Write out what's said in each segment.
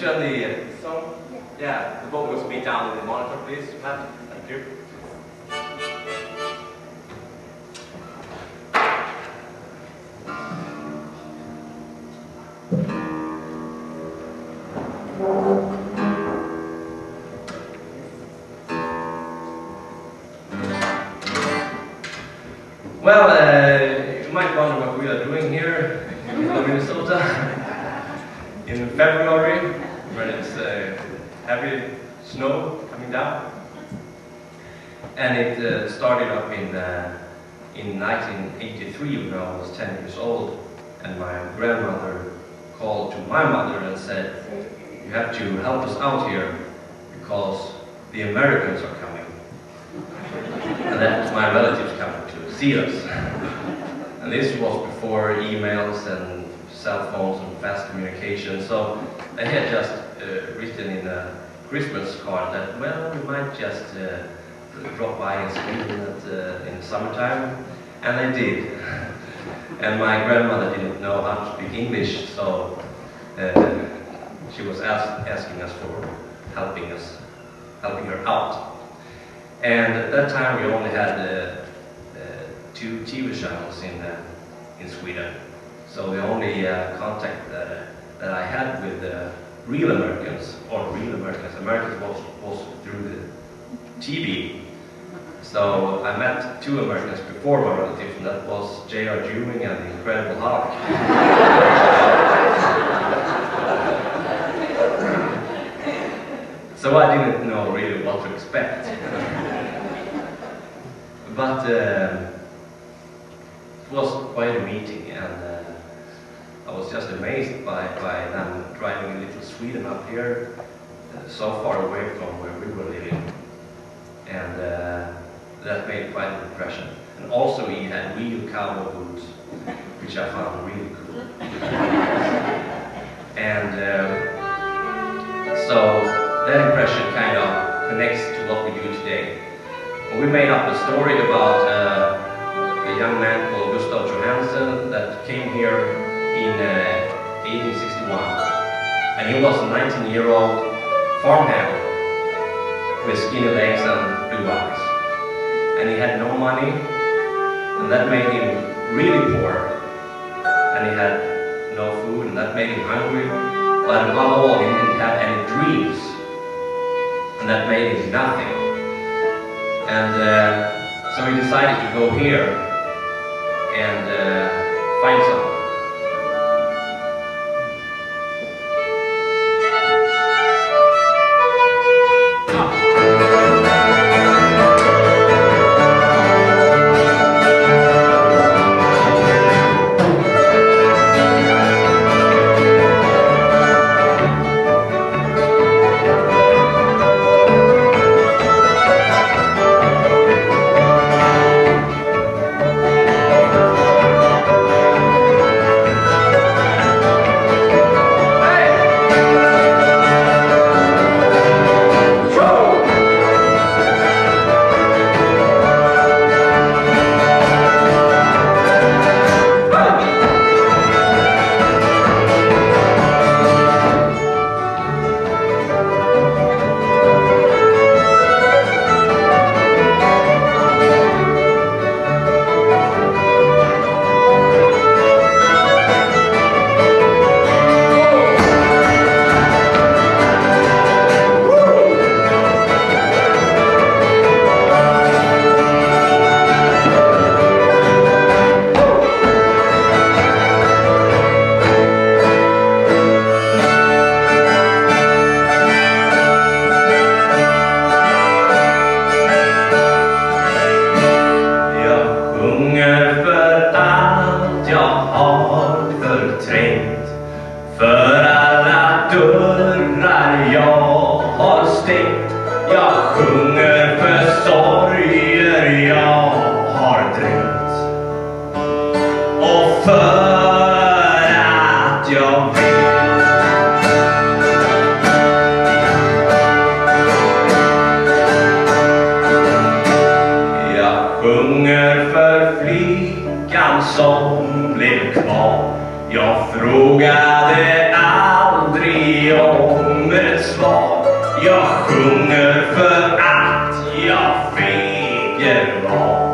turn the song? Yeah, the vocals will be down in the monitor, please, Matt. Thank you. Well, you might wonder what we are doing here in Minnesota in February, when it's heavy snow coming down. And it started up in 1983 when I was 10 years old, and my grandmother called to my mother and said, "You have to help us out here because the Americans are coming." And that was my relatives coming to see us. And this was before emails and cell phones and fast communication, so they had just written in a Christmas card that, well, we might just drop by in Sweden in the summertime, and they did. And my grandmother didn't know how to speak English, so she was asking us for helping her out. And at that time we only had 2 TV channels in Sweden. So the only contact that I had with real Americans, Americans was through the TV. So I met 2 Americans before my relatives, and that was J.R. Ewing and the Incredible Hulk. So I didn't know really what to expect. But it was quite a meeting, and I was just amazed by them driving a little Sweden up here, so far away from where we were living. And that made quite an impression. And also he had real cowboy boots, which I found really cool. And so that impression kind of connects to what we do today. We made up a story about a young man called Johansson that came here in 1861. And he was a 19-year-old farmhand with skinny legs and blue eyes. And he had no money, and that made him really poor. And he had no food, and that made him hungry. But above all, he didn't have any dreams, and that made him nothing. And so he decided to go here and find something. Jag frågade aldrig om ett svar. Jag sjunger för att jag feger var.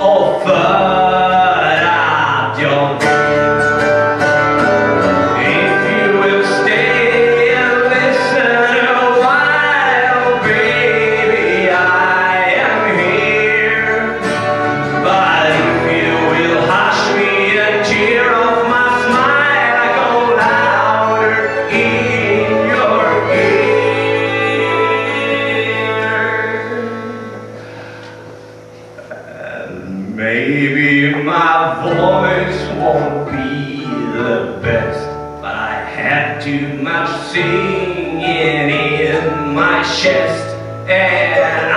Och för att jag vill. If you will stay and listen a while, baby, I am here. But if you will hush me and cheer off my smile, I go louder in your ear. And maybe my voice won't be the best, but I had too much singing in my chest, and